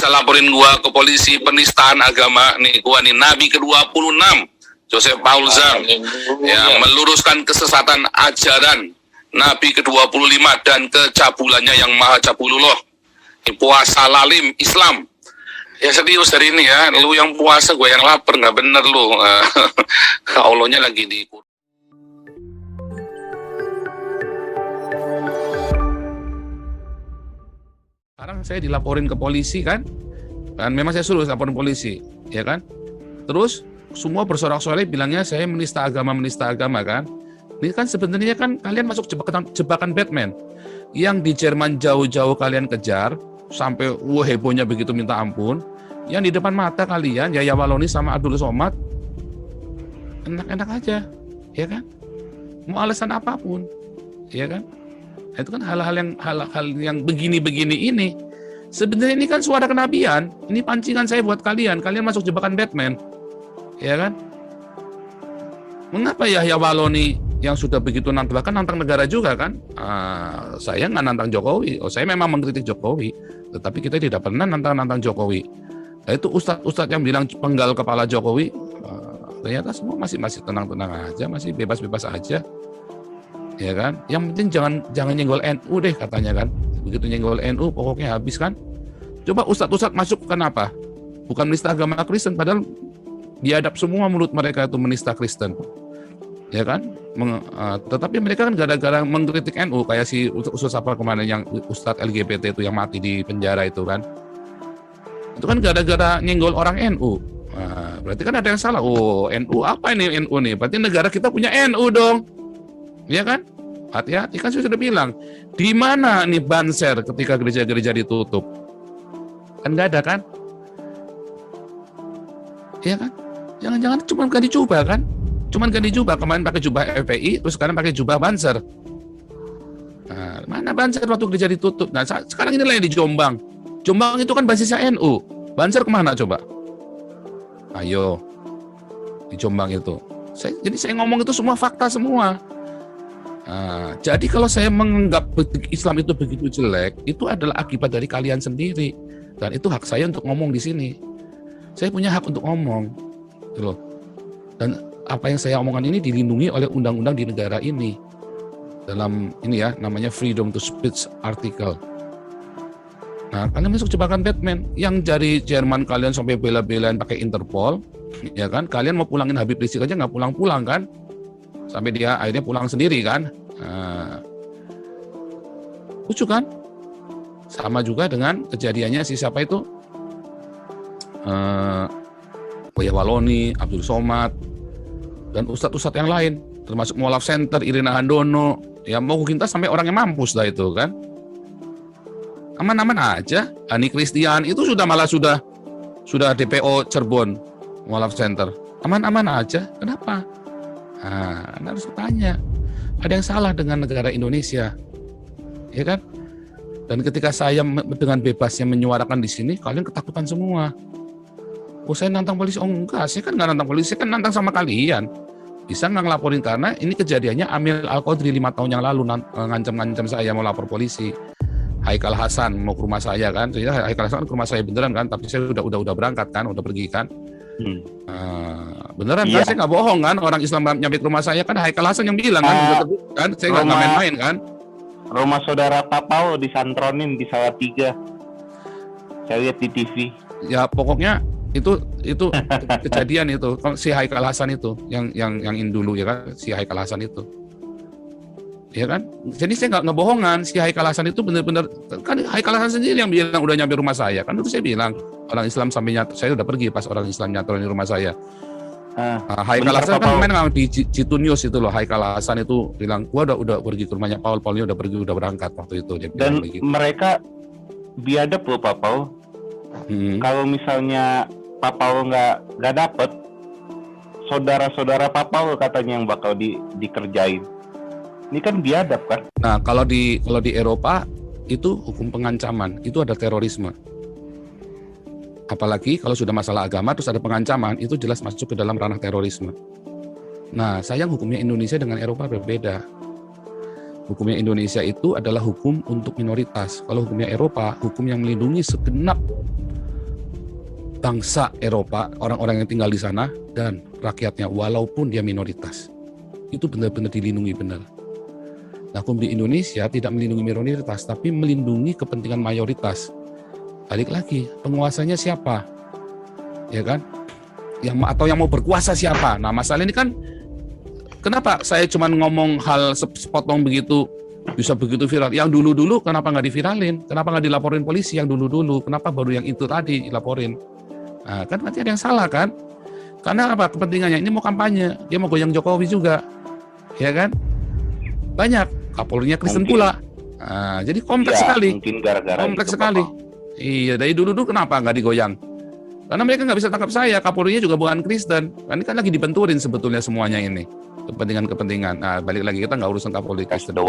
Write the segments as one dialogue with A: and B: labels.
A: bisa laporin gua ke polisi penistaan agama nih, gua nih Nabi ke-26 Joseph Paul Zhang yang meluruskan kesesatan ajaran Nabi ke-25 dan kecabulannya yang maha cabulullah. Ini puasa lalim Islam. Ya serius hari ini ya, lu yang puasa gue yang lapar, nggak bener lu. Allahnya lagi di. Sekarang saya dilaporin ke polisi kan, dan memang saya suruh laporin polisi, ya kan. Terus semua bersorak-sorai bilangnya saya menista agama kan. Ini kan sebenarnya kan kalian masuk jebakan Batman. Yang di Jerman jauh-jauh kalian kejar, sampai hebohnya begitu minta ampun. Yang di depan mata kalian, Yahya Walloni sama Abdul Somad, enak-enak aja, ya kan? Mau alasan apapun, ya kan? Itu kan hal-hal yang begini-begini ini. Sebenarnya ini kan suara kenabian. Ini pancingan saya buat kalian. Kalian masuk jebakan Batman, ya kan? Mengapa Yahya Walloni yang sudah begitu nantang, bahkan nantang negara juga kan? Saya nggak nantang Jokowi. Saya memang mengkritik Jokowi, tetapi kita tidak pernah nantang Jokowi. Nah, itu ustadz yang bilang penggal kepala Jokowi, ternyata semua masih tenang-tenang aja, masih bebas-bebas aja, ya kan? Yang penting jangan nyenggol NU deh katanya kan. Begitu nyenggol NU pokoknya habis kan. Coba ustadz masuk kenapa? Bukan menista agama Kristen, padahal biadab semua mulut mereka itu menista Kristen, ya kan? Tetapi mereka kan gara-gara mengkritik NU, kayak si ustadz apa kemarin yang ustadz LGBT itu yang mati di penjara itu kan. Itu kan gara-gara nyenggol orang NU. Nah, berarti kan ada yang salah. NU apa ini NU nih? Berarti negara kita punya NU dong. Ya kan? Hati-hati kan saya sudah bilang. Di mana nih Banser ketika gereja-gereja ditutup? Kan nggak ada kan? Ya kan? Jangan-jangan cuma ganti jubah kan? Cuman ganti jubah. Kemarin pakai jubah FPI, terus sekarang pakai jubah Banser. Nah, mana Banser waktu gereja ditutup? Nah, sekarang inilah yang di Jombang. Jombang itu kan basisnya NU. Banser kemana coba? Ayo. Di Jombang itu. Jadi saya ngomong itu semua fakta semua. Nah, jadi kalau saya menganggap Islam itu begitu jelek, itu adalah akibat dari kalian sendiri. Dan itu hak saya untuk ngomong di sini. Saya punya hak untuk ngomong. Gitu loh. Dan apa yang saya omongkan ini dilindungi oleh undang-undang di negara ini. Dalam ini ya, namanya Freedom to Speech Article. Nah, kalian masuk jebakan Batman. Yang dari Jerman kalian sampai bela-belain pakai Interpol, ya kan? Kalian mau pulangin Habib Rizik aja nggak pulang-pulang kan? Sampai dia akhirnya pulang sendiri kan? Nah, lucu kan? Sama juga dengan kejadiannya si siapa itu? Yahya Walloni, Abdul Somad, dan ustadz-ustadz yang lain, termasuk Mualaf Center, Irina Handono, ya mau kita sampai orangnya mampus dah itu kan? Aman-aman aja. Ani Christian itu malah sudah DPO Cirebon, Mualaf Center. Aman-aman aja. Kenapa? Nah, Anda harus bertanya. Ada yang salah dengan negara Indonesia, ya kan? Dan ketika saya dengan bebasnya menyuarakan di sini, kalian ketakutan semua. Saya nantang polisi. Enggak, saya kan nggak nantang polisi, saya kan nantang sama kalian. Bisa nggak ngelaporin karena ini kejadiannya Amil Al-Qadri 5 tahun yang lalu ngancam saya mau lapor polisi. Haikal Hasan mau ke rumah saya kan, jadi Haikal Hasan ke rumah saya beneran kan, tapi saya udah berangkat kan, udah pergi kan, beneran kan, saya nggak bohong kan, orang Islam nyampe ke rumah saya kan, Haikal Hasan yang bilang kan, udah terbukti kan, saya nggak main-main kan.
B: Rumah saudara Papau disantronin di Salatiga, saya lihat di TV.
A: Ya pokoknya itu kejadian itu, si Haikal Hasan itu, yang dulu ya kan, si Haikal Hasan itu. Ya kan, jadi saya nggak ngebohongan, si Haikal Hasan itu benar-benar kan Haikal Hasan sendiri yang bilang udah nyampe rumah saya kan, itu saya bilang orang Islam sampai saya udah pergi pas orang Islam nyantol di rumah saya. Haikal Hasan kan main di Citu News itu loh, Haikal Hasan itu bilang gua udah pergi ke rumahnya Paulnya udah pergi udah berangkat waktu itu. Dia
B: dan mereka biadab loh Pak Paul. Kalau misalnya Pak Paul nggak dapet, saudara-saudara Pak Paul katanya yang bakal dikerjain. Ini kan biadab kan?
A: Nah, kalau di Eropa itu hukum pengancaman, itu ada terorisme. Apalagi kalau sudah masalah agama terus ada pengancaman, itu jelas masuk ke dalam ranah terorisme. Nah, sayang hukumnya Indonesia dengan Eropa berbeda. Hukumnya Indonesia itu adalah hukum untuk minoritas. Kalau hukumnya Eropa, hukum yang melindungi segenap bangsa Eropa, orang-orang yang tinggal di sana, dan rakyatnya, walaupun dia minoritas. Itu benar-benar dilindungi benar. Nah, hukum di Indonesia tidak melindungi minoritas, tapi melindungi kepentingan mayoritas. Balik lagi, penguasanya siapa? Ya kan? Atau yang mau berkuasa siapa? Nah, masalah ini kan, kenapa saya cuma ngomong hal sepotong begitu, bisa begitu viral. Yang dulu-dulu kenapa nggak diviralin? Kenapa nggak dilaporin polisi yang dulu-dulu? Kenapa baru yang itu tadi dilaporin? Nah, kan nanti ada yang salah kan? Karena apa kepentingannya? Ini mau kampanye, dia mau goyang Jokowi juga, ya kan? Banyak. Kapolrinya Kristen pula. Nah, jadi kompleks sekali.
B: Mungkin gara-gara
A: kompleks sekali. Iya, dari dulu-dulu kenapa nggak digoyang? Karena mereka nggak bisa tangkap saya. Kapolrinya juga bukan Kristen. Ini kan lagi dibenturin sebetulnya semuanya ini. Kepentingan-kepentingan. Nah, balik lagi kita nggak urusan Kapolri Kristen.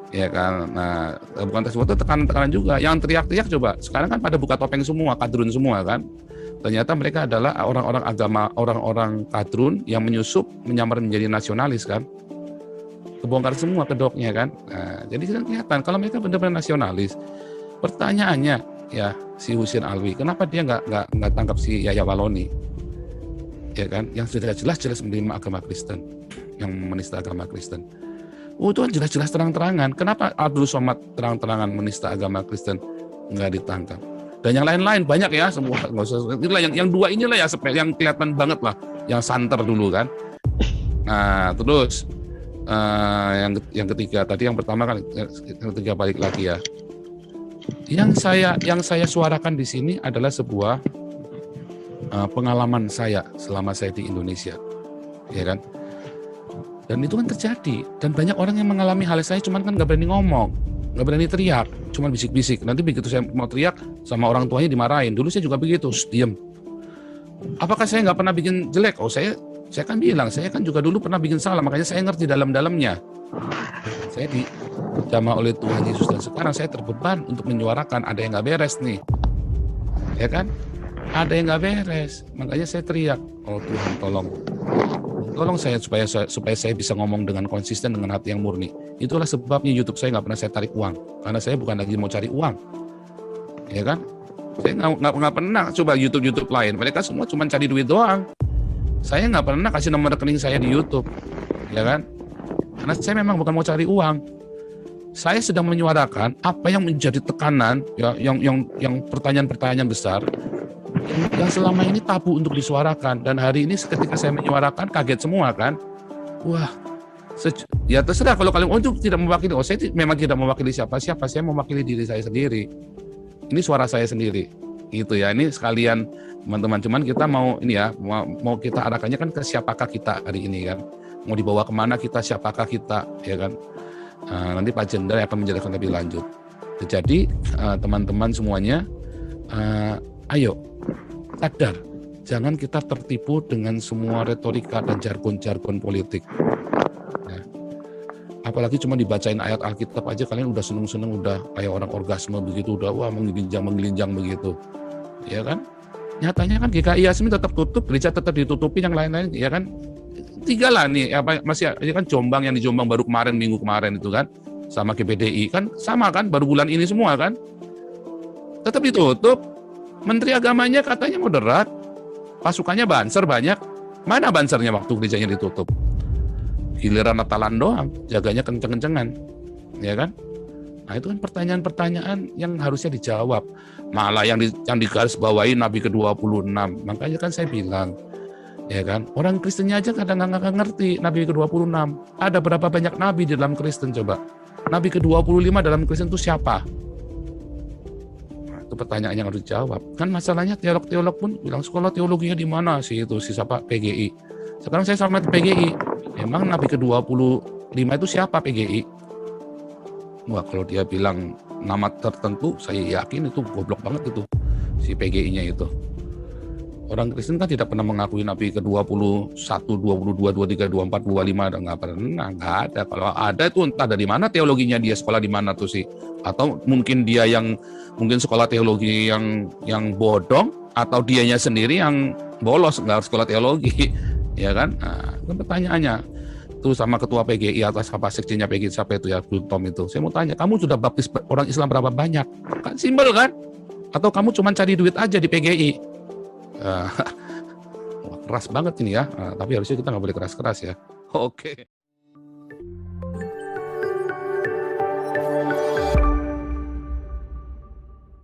A: Ya kan. Nah, bukan tes water, tekanan-tekanan juga. Yang teriak-teriak coba. Sekarang kan pada buka topeng semua, kadrun semua kan. Ternyata mereka adalah orang-orang agama, orang-orang kadrun yang menyusup, menyamar menjadi nasionalis kan. Kebongkar semua kedoknya kan. Nah, jadi kan kelihatan kalau mereka benar-benar nasionalis. Pertanyaannya ya si Husin Alwi, kenapa dia nggak tangkap si Yahya Waloni? Ya kan, yang sudah jelas menerima agama Kristen, yang menista agama Kristen. Itu kan jelas-jelas terang-terangan. Kenapa Abdul Somad terang-terangan menista agama Kristen nggak ditangkap? Dan yang lain-lain banyak ya semua. Nggak usah. Inilah yang dua inilah ya yang kelihatan banget lah, yang santer dulu kan. Nah terus. Yang ketiga tadi, yang pertama kan, yang ketiga balik lagi ya. Yang saya suarakan di sini adalah sebuah pengalaman saya selama saya di Indonesia, ya kan. Dan itu kan terjadi, dan banyak orang yang mengalami hal saya, cuman kan nggak berani ngomong, nggak berani teriak, cuman bisik-bisik. Nanti begitu saya mau teriak sama orang tuanya dimarahin. Dulu saya juga begitu, diem. Apakah saya nggak pernah bikin jelek? Saya kan bilang, saya kan juga dulu pernah bikin salah, makanya saya ngerti dalam-dalamnya. Saya dijamah oleh Tuhan Yesus, dan sekarang saya terbeban untuk menyuarakan ada yang nggak beres nih. Ya kan? Ada yang nggak beres, makanya saya teriak, oh Tuhan tolong saya supaya saya bisa ngomong dengan konsisten, dengan hati yang murni. Itulah sebabnya YouTube saya nggak pernah saya tarik uang, karena saya bukan lagi mau cari uang. Ya kan? Saya nggak pernah coba YouTube lain, mereka semua cuma cari duit doang. Saya nggak pernah kasih nomor rekening saya di YouTube, ya kan? Karena saya memang bukan mau cari uang. Saya sedang menyuarakan apa yang menjadi tekanan, ya, yang pertanyaan-pertanyaan besar, yang selama ini tabu untuk disuarakan. Dan hari ini ketika saya menyuarakan, kaget semua kan? Wah, ya terserah kalau kalian itu tidak mewakili. Saya memang tidak mewakili siapa-siapa. Saya mewakili diri saya sendiri. Ini suara saya sendiri, gitu ya. Ini sekalian. Teman-teman, cuman kita mau ini ya, mau kita arahkannya kan ke siapakah kita hari ini kan, mau dibawa kemana kita, siapakah kita, ya kan. Nanti Pak Jenderal akan menjelaskan lebih lanjut. Jadi teman-teman semuanya, ayo sadar, jangan kita tertipu dengan semua retorika dan jargon-jargon politik. Ya. Apalagi cuma dibacain ayat Alkitab aja kalian udah seneng-seneng, udah kayak orang orgasme begitu, udah wah menggelinjang begitu, ya kan. Nyatanya kan GKI Yasmin tetap tutup, gereja tetap ditutupi, yang lain-lain ya kan. Tiga lah nih, masih ini kan Jombang, yang di Jombang baru minggu kemarin itu kan, sama GPDI kan sama kan, baru bulan ini semua kan, tetap ditutup. Menteri agamanya katanya moderat, pasukannya banser banyak, mana bansernya waktu gerejanya ditutup? Giliran Natalan doang, jaganya kenceng-kencengan, ya kan? Nah itu kan pertanyaan-pertanyaan yang harusnya dijawab. Malah yang digaris bawahi Nabi ke-26. Makanya kan saya bilang, ya kan, orang Kristennya aja kadang nggak ngerti Nabi ke-26. Ada berapa banyak Nabi di dalam Kristen coba? Nabi ke-25 dalam Kristen itu siapa? Nah, itu pertanyaan yang harus dijawab. Kan masalahnya teolog-teolog pun bilang sekolah teologinya di mana sih itu, si siapa PGI. Sekarang saya sama PGI. Emang Nabi ke-25 itu siapa PGI? Wah, kalau dia bilang nama tertentu, saya yakin itu goblok banget itu, si PGI-nya itu. Orang Kristen kan tidak pernah mengakui Nabi ke-21, 22, 23, 24, 25, nggak pernah, nggak ada. Kalau ada itu entah dari mana teologinya, dia sekolah di mana tuh sih. Atau mungkin dia mungkin sekolah teologi yang bodong, atau dianya sendiri yang bolos, nggak sekolah teologi, ya kan? Nah, itu pertanyaannya. Itu sama ketua PGI atas apa sekjennya PGI siapa itu ya, Tom itu. Saya mau tanya, kamu sudah baptis orang Islam berapa banyak? Kan simbol kan? Atau kamu cuma cari duit aja di PGI? Wah, keras banget ini ya, tapi harusnya kita nggak boleh keras-keras ya. Oke.